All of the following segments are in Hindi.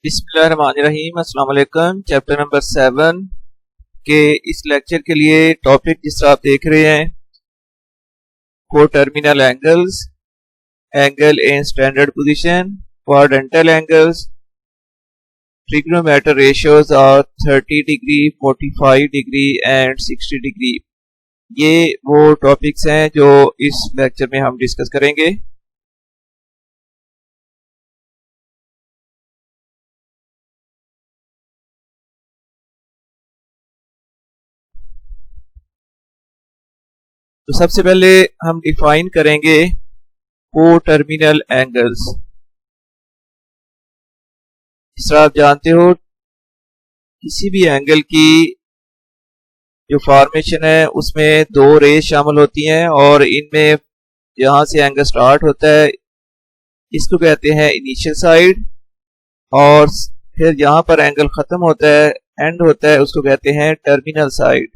बिस्मिल्लाहिर्रहमानिर्रहीम। अस्सलाम वालेकुम। चैप्टर नंबर 7 के इस लेक्चर के लिए टॉपिक जिस तरह आप देख रहे हैं को terminal angles, angle in standard position, quadrantal angles, trigonometry ratios और 30 डिग्री, 45 डिग्री एंड 60 डिग्री। ये वो टॉपिक्स हैं जो इस लेक्चर में हम डिस्कस करेंगे। तो सबसे पहले हम डिफाइन करेंगे को टर्मिनल एंगल्स। जिस तरह आप जानते हो किसी भी एंगल की जो फॉर्मेशन है उसमें दो रेज शामिल होती हैं और इनमें जहां से एंगल स्टार्ट होता है इसको कहते हैं इनिशियल साइड, और फिर जहां पर एंगल खत्म होता है, एंड होता है, उसको कहते हैं टर्मिनल साइड।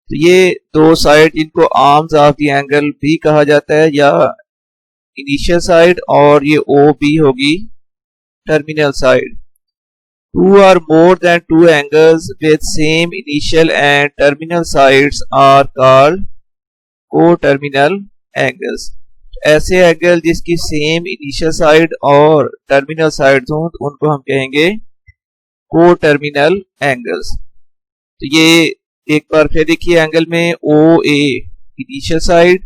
तो ये दो साइड जिनको आर्म्स ऑफ द एंगल भी कहा जाता है, या इनिशियल साइड और ये ओ बी होगी terminal side. Two or more than two angles with same initial and terminal sides are called co-terminal angles। ऐसे एंगल जिसकी सेम इनिशियल साइड और टर्मिनल साइड हों तो उनको हम कहेंगे को टर्मिनल एंगल्स। तो ये एक बार फिर देखिए, एंगल में ओ ए इनिशियल साइड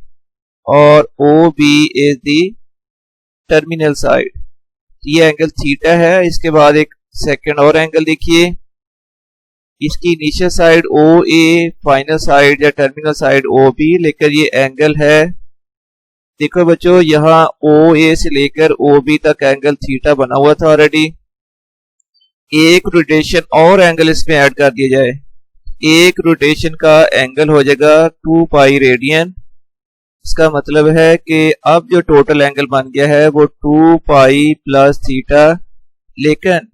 और O B is the terminal side. ये एंगल थीटा है। इसके बाद एक सेकंड और एंगल देखिए, इसकी initial side O A, final side या टर्मिनल साइड ओ बी, लेकर ये एंगल है। देखो बच्चों, यहाँ ओ ए से लेकर ओ बी तक एंगल थीटा बना हुआ था ऑलरेडी। एक रोटेशन और एंगल इसमें ऐड कर दिया जाए, एक रोटेशन का एंगल हो जाएगा 2 पाई रेडियन। इसका मतलब है कि अब जो टोटल एंगल बन गया है वो 2 पाई प्लस थीटा, लेकिन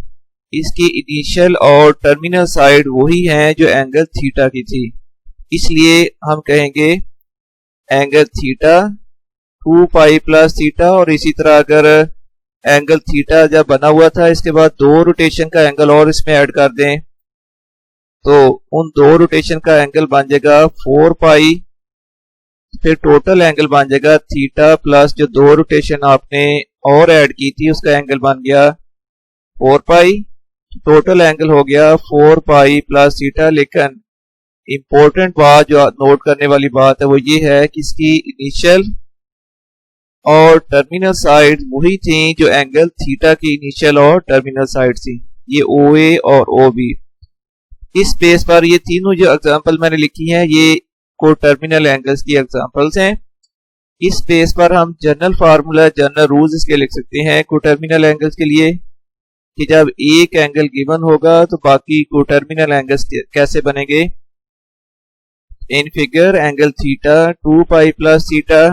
इसकी इनिशियल और टर्मिनल साइड वही है जो एंगल थीटा की थी, इसलिए हम कहेंगे angle theta 2 pi plus theta. और इसी तरह अगर एंगल थीटा जब बना हुआ था इसके बाद दो रोटेशन का एंगल और इसमें ऐड कर दें तो उन दो रोटेशन का एंगल बन जाएगा 4 पाई। फिर टोटल एंगल बन जाएगा थीटा प्लस जो दो रोटेशन आपने और ऐड की थी उसका एंगल बन गया 4 पाई। टोटल एंगल हो गया 4 पाई प्लस थीटा। लेकिन इंपॉर्टेंट बात जो नोट करने वाली बात है वो ये है कि इसकी इनिशियल और टर्मिनल साइड वही थी जो एंगल थीटा की इनिशियल और टर्मिनल साइड थी, ये ओ ए और ओ बी। इस बेस पर ये तीनों जो एग्जांपल मैंने लिखी हैं ये को टर्मिनल एंगल्स की एग्जांपल्स हैं। इस बेस पर हम जनरल फार्मूला, जनरल रूल्स इसके लिख सकते हैं को टर्मिनल एंगल्स के लिए कि जब एक एंगल गिवन होगा तो बाकी को टर्मिनल एंगल्स कैसे बनेंगे। In figure angle theta 2 pi plus theta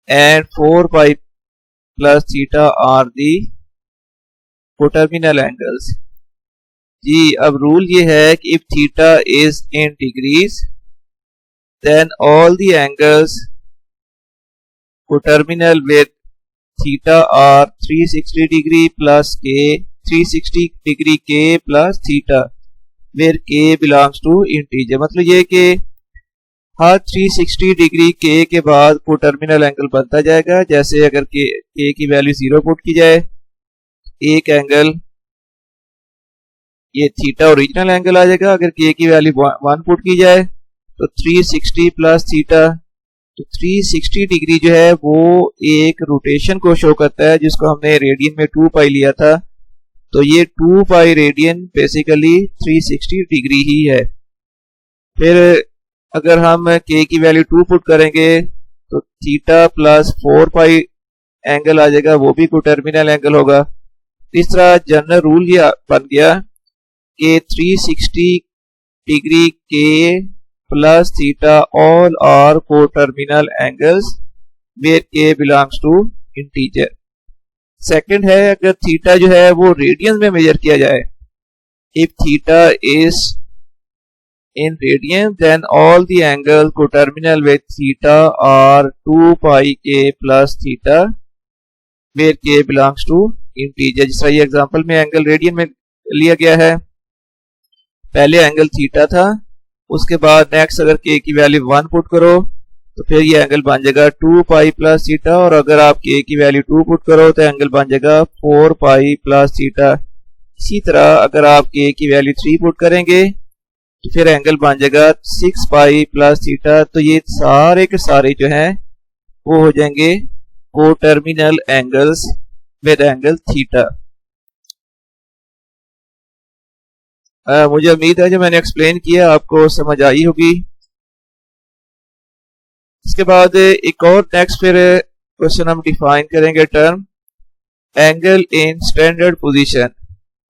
and 4 pi plus theta are the को टर्मिनल एंगल्स। जी, अब रूल ये है कि if theta is in degrees then all the angles को terminal with theta are 360 degree plus k, 360 degree के plus theta, where k belongs to integer. मतलब ये कि हर 360 डिग्री के बाद को टर्मिनल एंगल बनता जाएगा। जैसे अगर के की वैल्यू 0 पुट की जाए, एक एंगल ये थीटा ओरिजिनल एंगल आ जाएगा। अगर के की वैल्यू 1 पुट की जाए तो 360 प्लस थीटा। तो 360 डिग्री जो है वो एक रोटेशन को शो करता है जिसको हमने रेडियन में 2 पाई लिया था। तो ये 2 पाई रेडियन बेसिकली 360 डिग्री ही है। फिर अगर हम के की वैल्यू 2 पुट करेंगे तो थीटा प्लस 4 पाई एंगल आ जाएगा, वो भी को टर्मिनल एंगल होगा। इस तरह जनरल रूल ये बन गया कि 360 डिग्री के प्लस थीटा ऑल आर को terminal angles where k belongs to integer. Second है, अगर थीटा जो है वो रेडियन में मेजर किया जाए, if theta is in radian then all the angle को terminal with theta are 2 pi k plus theta where k belongs to integer, जिस तरह ये एग्जांपल में एंगल रेडियन में लिया गया है। पहले एंगल थीटा था, उसके बाद नेक्स्ट अगर के की वैल्यू 1 पुट करो तो फिर ये एंगल बन जाएगा 2 पाई प्लस थीटा, और अगर आप के की वैल्यू 2 पुट करो तो एंगल बन जाएगा 4 पाई प्लस थीटा। इसी तरह अगर आप के की वैल्यू 3 पुट करेंगे तो फिर एंगल बन जाएगा 6 पाई प्लस थीटा। तो ये सारे के सारे जो हैं वो हो जाएंगे coterminal angles with angle theta. मुझे उम्मीद है जो मैंने एक्सप्लेन किया आपको समझ आई होगी। इसके बाद एक और नेक्स्ट फिर क्वेश्चन हम डिफाइन करेंगे term angle in standard position.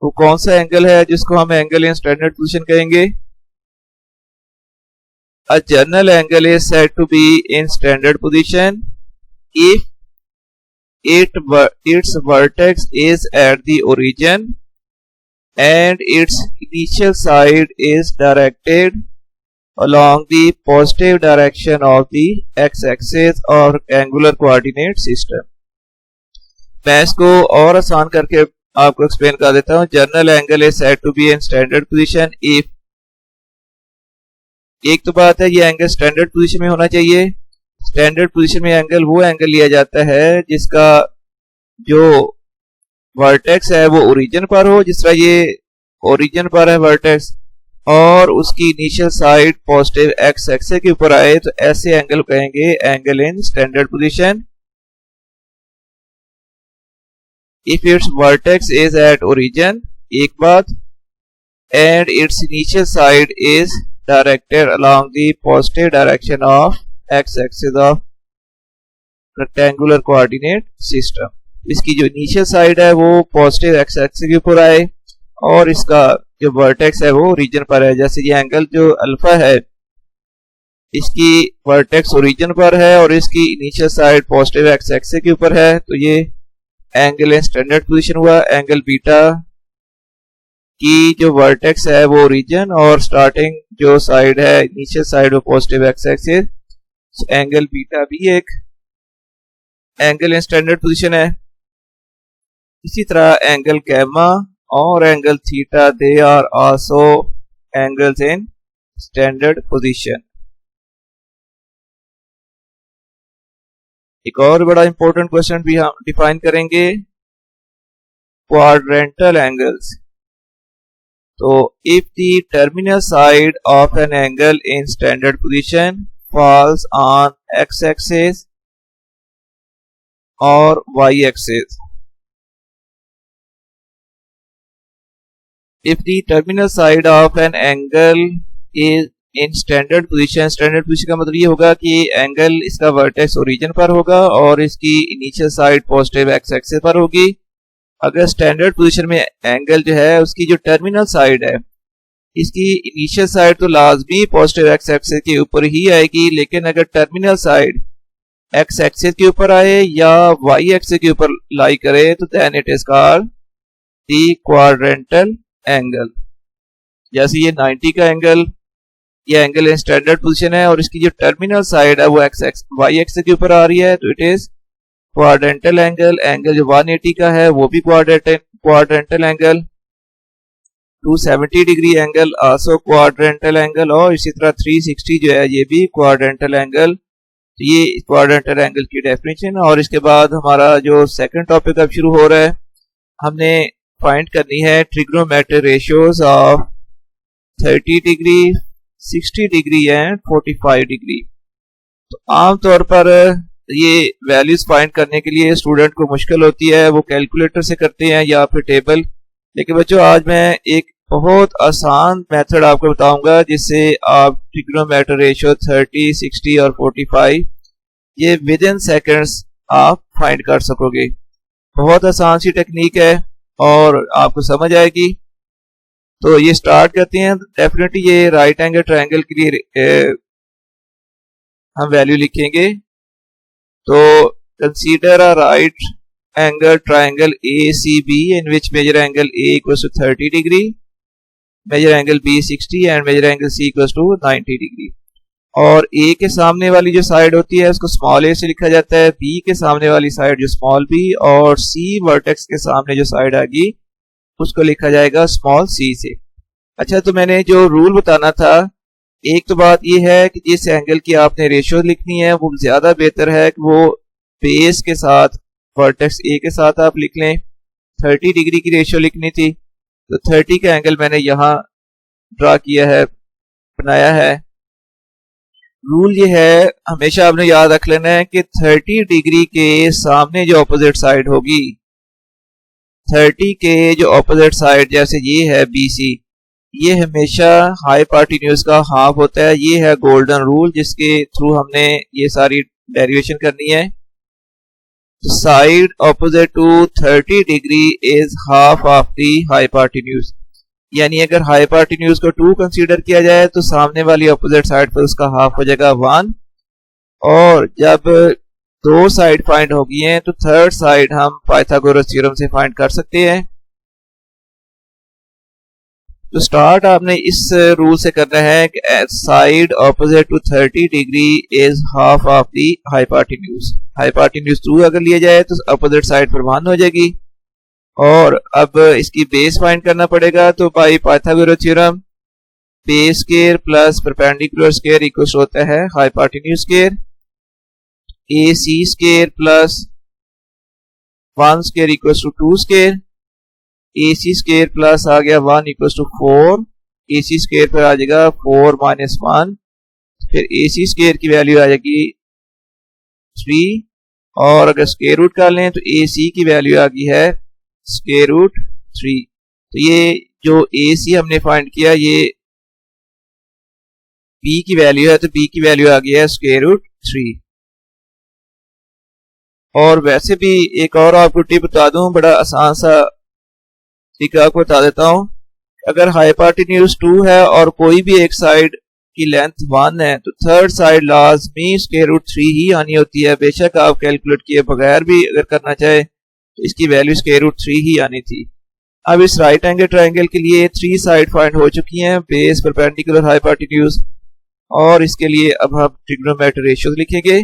वो कौन सा एंगल है जिसको हम एंगल इन स्टैंडर्ड पोजीशन कहेंगे? A general angle is said to be in standard position if its vertex is at the origin and its initial side is directed along the positive direction of the x-axis और angular coordinate system। मैं इसको और आसान करके आपको एक्सप्लेन कर देता हूँ। General angle is said to be in standard position if, एक तो बात है ये एंगल स्टैंडर्ड पोजीशन में होना चाहिए। स्टैंडर्ड पोजीशन में एंगल वो एंगल लिया जाता है जिसका जो वर्टेक्स है वो ओरिजिन पर हो, जिस तरह ये ओरिजिन पर है वर्टेक्स, और उसकी initial side positive x axis के ऊपर आए, तो ऐसे एंगल कहेंगे angle in standard position. If it's vertex is at origin एक बात, and it's initial side is directed along the positive direction of x axis of rectangular coordinate system. इसकी जो इनिशियल साइड है वो पॉजिटिव एक्स एक्सिस के ऊपर आए और इसका जो वर्टेक्स है वो ओरिजिन पर है। जैसे ये एंगल जो अल्फा है इसकी वर्टेक्स ओरिजिन पर है और इसकी initial side positive x axis के ऊपर है, तो ये एंगल इन स्टैंडर्ड पोजीशन हुआ। एंगल बीटा की जो वर्टेक्स है वो ओरिजिन और स्टार्टिंग जो साइड है इनिशियल साइड वो positive x axis, angle beta भी एक एंगल इन स्टैंडर्ड पोजीशन है। इसी तरह एंगल गैमा और angle theta they are also angles in standard position. एक और बड़ा इंपॉर्टेंट क्वेश्चन भी हम डिफाइन करेंगे, क्वाड्रेंटल एंगल्स। तो if the terminal side of an angle in standard position falls on x axis और y axis, if the terminal side of an angle is in standard position, standard position का मतलब ये होगा कि एंगल इसका वर्टेक्स ओरिजिन पर होगा और इसकी initial side positive x axis पर होगी। अगर स्टैंडर्ड पोजीशन में एंगल जो है उसकी जो टर्मिनल साइड है इसकी इनिशियल साइड तो लाजमी पॉजिटिव एक्स एक्सिस के ऊपर ही आएगी, लेकिन अगर टर्मिनल साइड एक्स एक्सिस के ऊपर आए या वाई एक्सिस के ऊपर लाई करे तो then it is called the quadrantal angle. जैसे ये 90 का एंगल, ये एंगल इन स्टैंडर्ड पोजीशन है और इसकी जो टर्मिनल साइड है वो वाई एक्सिस के ऊपर आ रही है, तो it is quadrantal angle. Angle जो 180 का है वो भी quadrantal angle. 270 degree angle also quadrantal angle, और इसी तरह 360 जो है ये भी क्वाड्रेंटल एंगल। तो ये क्वाड्रेंटल एंगल की डेफिनेशन। और इसके बाद हमारा जो सेकंड टॉपिक अब शुरू हो रहा है, हमने फाइंड करनी है trigonometric ratios of 30 degree, 60 degree and 45 degree. तो आमतौर पर ये वैल्यूज फाइंड करने के लिए स्टूडेंट को मुश्किल होती है, वो कैलकुलेटर से करते हैं या फिर टेबल। लेकिन बच्चों आज मैं एक बहुत आसान मेथड आपको बताऊंगा जिससे आप ट्रिग्नोमेट्रिक रेशियो 30, 60 और 45 ये विद इन सेकेंड्स आप फाइंड कर सकोगे। बहुत आसान सी टेक्निक है और आपको समझ आएगी। तो ये स्टार्ट करते हैं। डेफिनेटली ये राइट एंगल ट्रायंगल के लिए हम वैल्यू लिखेंगे। तो consider a right angle triangle ACB in which measure angle A equals to 30 degree, measure angle B 60 and measure angle C equals to 90 degree। और ए के सामने वाली जो साइड होती है उसको स्मॉल ए से लिखा जाता है, बी के सामने वाली साइड जो स्मॉल बी, और सी वर्टेक्स के सामने जो साइड आएगी उसको लिखा जाएगा स्मॉल सी से। अच्छा, तो मैंने जो रूल बताना था, एक तो बात ये है कि जिस एंगल की आपने रेशियो लिखनी है वो ज्यादा बेहतर है कि वो बेस के साथ वर्टेक्स ए के साथ आप लिख लें। 30 डिग्री की रेशियो लिखनी थी तो 30 का एंगल मैंने यहाँ ड्रा किया है, बनाया है। रूल ये है, हमेशा आपने याद रख लेना है कि 30 डिग्री के सामने जो ऑपोजिट साइड होगी, 30 के जो ऑपोजिट साइड जैसे ये है BC, ये हमेशा हाइपोटेन्यूज का हाफ होता है। ये है गोल्डन रूल जिसके थ्रू हमने ये सारी डेरिवेशन करनी है। Side opposite to 30 degree is half of the hypotenuse, यानी अगर हाइपोटेन्यूज को 2 कंसीडर किया जाए तो सामने वाली ऑपोजिट साइड पर उसका हाफ हो जाएगा 1, और जब 2 साइड फाइंड होगी हैं तो थर्ड साइड हम पाइथागोरस थ्योरम से फाइंड कर सकते हैं। तो स्टार्ट आपने इस रूल से करना है कि side opposite to 30 degree is half of the hypotenuse. Hypotenuse 2 अगर लिया जाए तो ऑपोजिट साइड पर 1 हो जाएगी, और अब इसकी बेस फाइंड करना पड़ेगा। तो by Pythagoras theorem base square plus perpendicular square equal होता है hypotenuse square. AC square plus 1 square equal to 2 square. AC square plus आ गया 1 इक्वल टू 4, AC स्क्वायर पर आ जाएगा 4 माइनस 1, फिर AC स्क्वायर की वैल्यू आ जाएगी 3, और अगर स्क्वायर रूट कर लें तो AC की वैल्यू आ गई है स्क्वायर रूट 3। तो ये जो AC हमने फाइंड किया ये B की वैल्यू है, तो B की वैल्यू आ गई है स्क्वायर रूट 3। और वैसे भी एक और आपको टिप बता दूं, बड़ा आसान सा ठीक है, आपको बता देता हूं। अगर हाइपोटेन्यूज 2 है और कोई भी एक साइड की लेंथ 1 है तो थर्ड साइड लाजमी स्क्वायर रूट 3 ही आनी होती है। बेशक आप कैलकुलेट किए बगैर भी अगर करना चाहे तो इसकी वैल्यू स्क्वायर रूट 3 ही आनी थी। अब इस राइट एंगल ट्रायंगल के लिए 3 साइड फाइंड हो चुकी हैं, बेस, परपेंडिकुलर, हाइपोटेन्यूज, और इसके लिए अब हम ट्रिग्नोमेट्रिक रेशियोज लिखेंगे।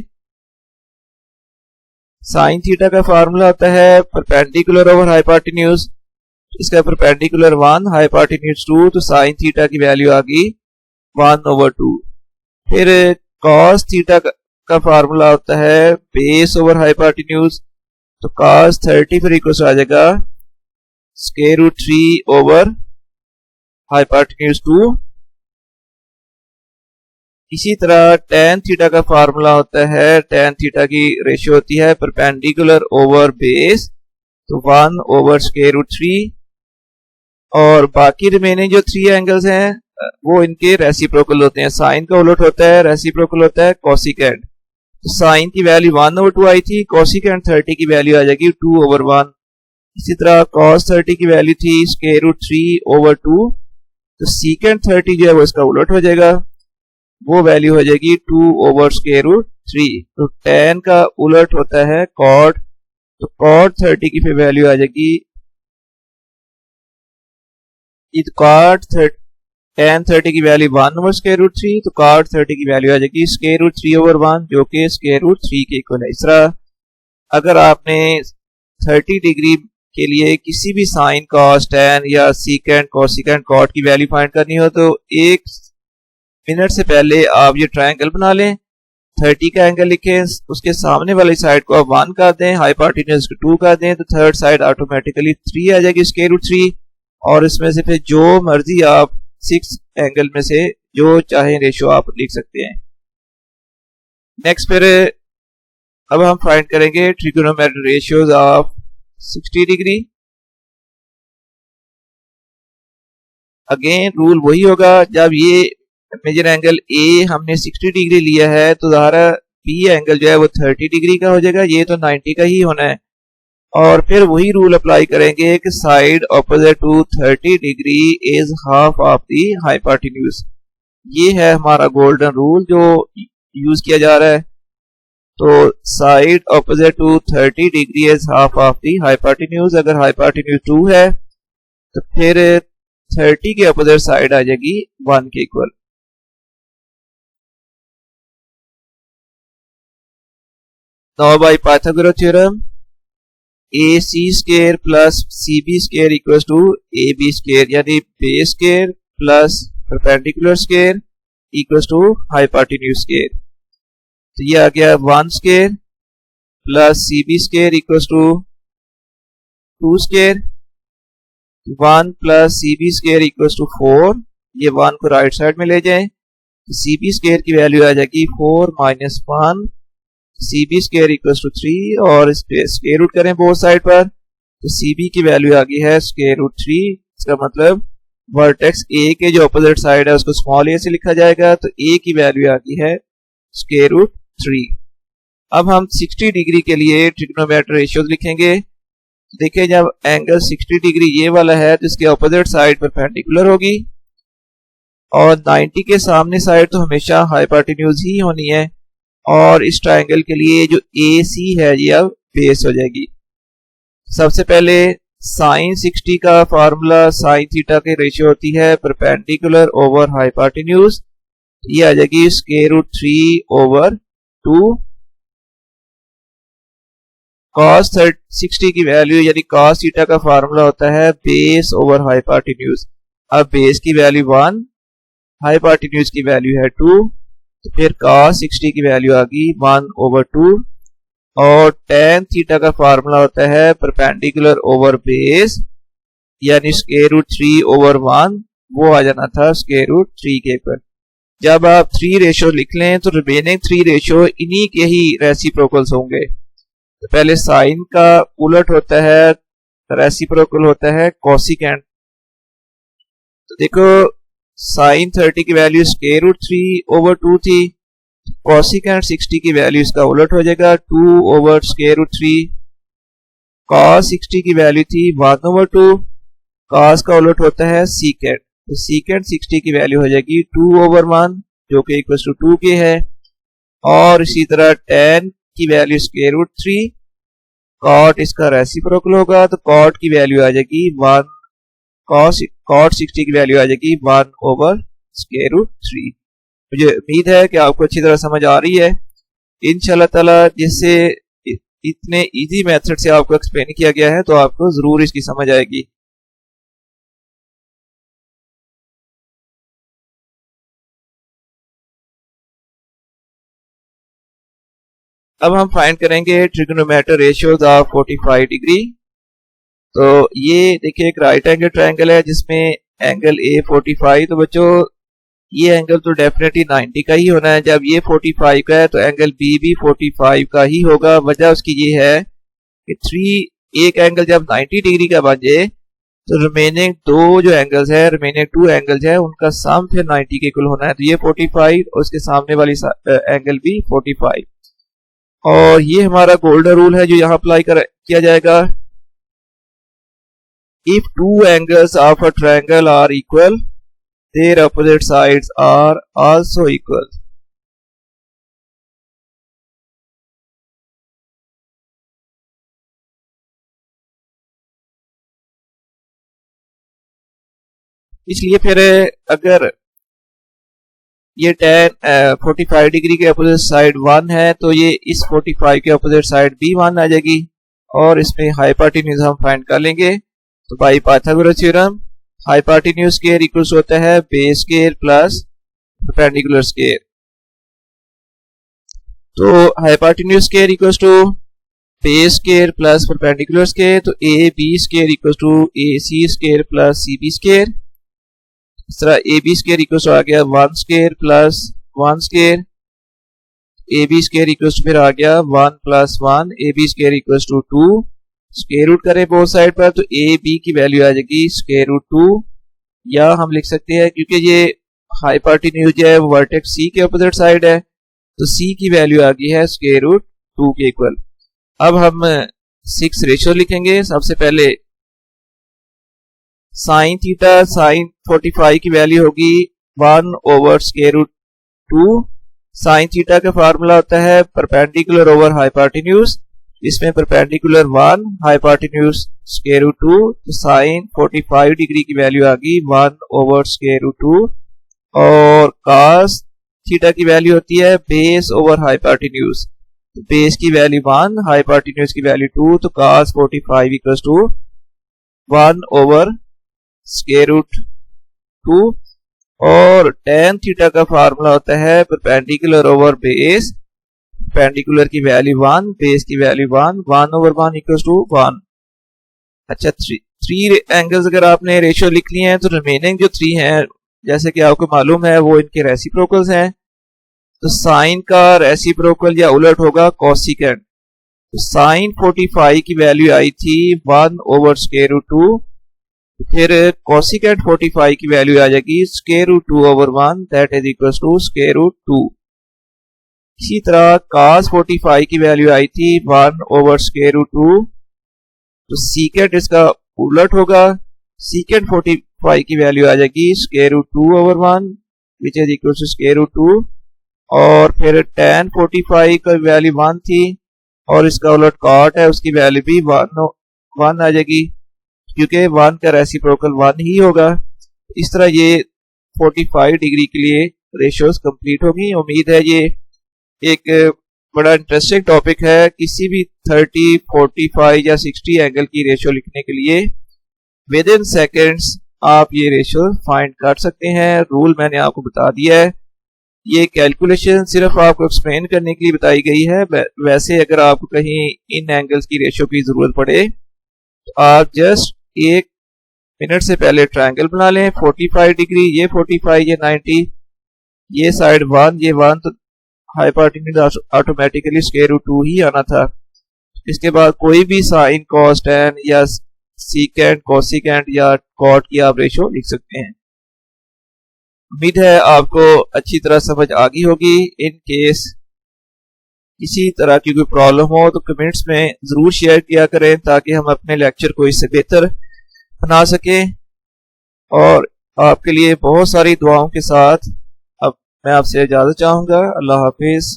साइन थीटा का फार्मूला होता है परपेंडिकुलर ओवर हाइपोटेन्यूज, इसका परपेंडिकुलर 1, हाइपोटेन्यूज 2, तो साइन थीटा की वैल्यू आ गई 1/2। फिर कॉस थीटा का फार्मूला होता है बेस ओवर हाइपोटेन्यूज, तो कॉस 30 फिर इक्वल आ जाएगा स्क्वायर रूट 3 ओवर हाइपोटेन्यूज 2। इसी तरह टेन थीटा का फार्मूला होता है, टेन थीटा की रेशियो होती है परपेंडिकुलर ओवर बेस, तो 1 ओवर स्क्वायर रूट 3, और बाकी रिमेनिंग जो 3 एंगल्स हैं वो इनके रेसिप्रोकल होते हैं। साइन का उलट होता है, रेसिप्रोकल होता है कोसिकेंड। तो साइन की वैल्यू 1/2 आई थी, कोसिकेंड 30 की वैल्यू आ जाएगी 2/1। इसी तरह cos 30 की वैल्यू थी स्क्वायर रूट 3/2, तो सीकेंड 30 जो है वो इसका उलट हो जाएगा, वो वैल्यू हो जाएगी 2 ओवर स्क्वायर रूट 3। तो tan का उलट होता है cot, तो cot 30 की फिर वैल्यू आ जाएगी cot tan 30 की वैल्यू 1 ओवर स्क्वायर रूट 3, तो cot 30 की वैल्यू आ जाएगी स्क्वायर रूट 3/1 जो कि स्क्वायर रूट 3 के इक्वल है। इस तरह अगर आपने 30 डिग्री के लिए किसी भी साइन cos tan या सीकेंड कोसिकेंड cot की वैल्यू फाइंड करनी हो तो 1 मिनट से पहले आप ये ट्रायंगल बना लें, 30 का एंगल लिखें, उसके सामने वाली साइड को आप 1 कर दें, हाइपोटेन्यूज को 2 कर दें, तो थर्ड साइड ऑटोमेटिकली 3 आ जाएगी स्क्वायर रूट 3, और इसमें से फिर जो मर्जी आप 6 एंगल में से जो चाहे रेशियो आप लिख सकते हैं। नेक्स्ट फिर अब हम फाइंड करेंगे trigonometric ratios of 60 degree. Again rule वही होगा, जब ये मेजर एंगल ए हमने 60 डिग्री लिया है तो ज़ाहिर बी एंगल जो है वो 30 डिग्री का हो जाएगा, ये तो 90 का ही होना है। और फिर वही रूल अप्लाई करेंगे कि side opposite to 30 degree is half of the hypotenuse. ये है हमारा गोल्डन रूल जो यूज किया जा रहा है। तो side opposite to 30 degree is half of the hypotenuse. अगर हाइपोटेन्यूज 2 है तो फिर 30 के ऑपोजिट साइड आ जाएगी 1 के इक्वल। Now by Pythagoras theorem AC square plus CB square equals to AB square, यानी base square plus perpendicular square equals to hypotenuse square. तो ये आ गया 1 square plus CB square equals to 2 square, 1 plus CB square equals to 4। ये 1 को राइट साइड में ले जाएं तो CB स्क्वायर की वैल्यू आ जाएगी 4 minus 1, CB square equals to 3, और इस पे स्क्वायर रूट करें बोथ साइड पर तो CB की वैल्यू आ गई है स्क्वायर रूट 3। इसका मतलब वर्टेक्स A के जो अपोजिट साइड है उसको स्मॉल a से लिखा जाएगा, तो A की वैल्यू आ गई है स्क्वायर रूट 3। अब हम 60 डिग्री के लिए ट्रिग्नोमेट्री रेशियोज लिखेंगे। देखिए जब एंगल 60 डिग्री ये वाला है तो इसके अपोजिट साइड परपेंडिकुलर होगी, और 90 के सामने साइड तो हमेशा हाइपोटेन्यूज ही होनी है, और इस ट्रायंगल के लिए जो AC है ये अब बेस हो जाएगी। सबसे पहले साइन 60 का फार्मूला साइन थीटा के रेशियो होती है परपेंडिकुलर ओवर हाइपोटेन्यूज, ये आ जाएगी स्क्वायर रूट 3 ओवर 2। cos 60 की वैल्यू यानी cos थीटा का फार्मूला होता है बेस ओवर हाइपोटेन्यूज। अब बेस की वैल्यू 1, हाइपोटेन्यूज की वैल्यू है 2, तो फिर cos 60 की वैल्यू आ गई 1 ओवर 2, और tan थीटा का फार्मूला होता है परपेंडिकुलर ओवर बेस यानी स्क्वायर रूट 3 ओवर 1, वो आ जाना था स्क्वायर रूट 3 के ऊपर। जब आप 3 रेशियो लिख लें तो रिमेनिंग 3 रेशियो इन्हीं के ही रेसिप्रोकल्स होंगे। तो पहले साइन का उलट होता है, रेसिप्रोकल होता है कोसिकेंट। तो देखो साइन 30 की वैल्यू स्क्वायर रूट 3 ओवर 2 थी, कोसिकेंट 60 की वैल्यू इसका उलट हो जाएगा 2 ओवर स्क्वायर रूट 3। cos 60 की वैल्यू थी 1 ओवर 2, cos का उलट होता है सीकेंट, तो सीकेंट 60 की वैल्यू हो जाएगी 2 ओवर 1 जो कि इक्वल टू 2 के है, और इसी तरह tan की वैल्यू स्क्वायर रूट 3, cot इसका रेसिप्रोकल होगा तो cot की वैल्यू आ जाएगी 1, cot 60 की वैल्यू आ जाएगी 1 ओवर स्क्वायर रूट 3। मुझे उम्मीद है कि आपको अच्छी तरह समझ आ रही है। इंशाल्लाह ताला जिससे इतने इजी मेथड से आपको एक्सप्लेन किया गया है तो आपको जरूर इसकी समझ आएगी। अब हम फाइंड करेंगे ट्रिग्नोमेट्री रेशियोज ऑफ 45 डिग्री। तो ये देखिए एक राइट एंगल ट्रायंगल है जिसमें एंगल A 45, तो बच्चों ये एंगल तो डेफिनेटली 90 का ही होना है। जब ये 45 का है तो एंगल B भी 45 का ही होगा। वजह उसकी ये है कि एक एंगल जब 90 डिग्री का बन जाए तो रिमेनिंग रिमेनिंग 2 एंगल्स है उनका सम फिर 90 के इक्वल होना है। तो ये 45 और उसके सामने वाली एंगल भी 45, और ये हमारा गोल्डन रूल है जो यहाँ अप्लाई किया जाएगा। If 2 angles of a triangle are equal, their opposite sides are also equal। इसलिए फिर अगर ये tan 45 डिग्री के अपोजिट साइड 1 है तो ये इस 45 के अपोजिट साइड भी 1 आ जाएगी, और इसमें हाइपोटेन्यूज हम फाइंड कर लेंगे। तो by Pythagoras theorem hypotenuse square equals होता है base square plus perpendicular square. तो hypotenuse square equals to base square plus perpendicular square, तो AB square equals to AC square plus CB square. इस तरह AB स्क्वायर इक्वल्स आ गया 1 square plus 1 square, AB square equals to फिर आ गया 1 plus 1, AB square equals to 2। Square root करें बोथ साइड पर तो AB की वैल्यू आ जाएगी स्क्वायर रूट 2, या हम लिख सकते हैं क्योंकि ये हाइपोटेन्यूज है वर्टेक्स C के अपोजिट साइड है तो C की वैल्यू आ गई है स्क्वायर रूट 2 के इक्वल। अब हम 6 रेशियो लिखेंगे। सबसे पहले साइन थीटा साइन 45 की वैल्यू होगी 1 over square root 2। Sine theta का फार्मूला होता है परपेंडिकुलर ओवर हाइपोटेन्यूज, इसमें परपेंडिकुलर 1 हाइपोटेन्यूज स्क्वायर रूट 2, तो साइन 45 डिग्री की वैल्यू आ गई 1 ओवर स्क्वायर रूट 2, और cos थीटा की वैल्यू होती है बेस ओवर हाइपोटेन्यूज, बेस की वैल्यू 1, हाइपोटेन्यूज की वैल्यू 2, तो cos 45 equals to 1 over square root 2। और tan थीटा का फार्मूला होता है परपेंडिकुलर ओवर बेस, परपेंडिकुलर की वैल्यू 1, बेस की वैल्यू 1, 1 ओवर 1 इक्वल्स टू 1। अच्छा, थ्री एंगल्स अगर आपने रेशियो लिख लिए हैं तो रिमेनिंग जो 3 हैं जैसे कि आपको मालूम है वो इनके रेसिप्रोकल्स हैं। तो साइन का रेसिप्रोकल या उलट होगा कोसिकेंट। तो साइन 45 की वैल्यू आई थी 1 ओवर स्क्वायर रूट 2, फिर कोसिकेंट 45 की वैल्यू आ जाएगी square root 2 over 1, that is equal to square root 2। इसी तरह cos 45 की वैल्यू आई थी 1 ओवर स्क्वायर रूट 2, तो सीकेंट इसका उलट होगा, सीकेंट 45 की वैल्यू आ जाएगी square root 2 over 1 which is equal to square root 2। और फिर tan 45 का वैल्यू 1 थी और इसका उलट cot है, उसकी वैल्यू भी 1 आ जाएगी क्योंकि 1 का रेसिप्रोकल 1 ही होगा। इस तरह ये 45 डिग्री के लिए रेशियोज कंप्लीट होगी। उम्मीद है ये एक बड़ा इंटरेस्टिंग टॉपिक है। किसी भी 30, 45 या 60 एंगल की रेशियो लिखने के लिए विद इन सेकेंड्स आप ये रेशियो फाइंड कर सकते हैं। रूल मैंने आपको बता दिया है। ये कैलकुलेशन सिर्फ आपको एक्सप्लेन करने के लिए बताई गई है। वैसे अगर आपको कहीं इन एंगल्स की रेशियो की जरूरत पड़े तो आप जस्ट 1 मिनट से पहले ट्रायंगल बना लें। 45 डिग्री, ये 45, ये 90, ये साइड 1, ये 1, तो हाइपोटेन्यूज ऑटोमेटिकली स्क्वायर रूट 2 ही आना था। इसके बाद कोई भी साइन, कॉस, टैन या सीकेंट, कोसिकेंट या कॉट की आप रेशियो लिख सकते हैं। उम्मीद है आपको अच्छी तरह समझ आ गई होगी। इन केस किसी तरह की कोई प्रॉब्लम हो तो कमेंट्स में जरूर शेयर किया करें ताकि हम अपने लेक्चर को इससे बेहतर बना सकें। और आपके लिए बहुत सारी दुआओं के साथ अब मैं आपसे इजाजत चाहूंगा। अल्लाह हाफिज।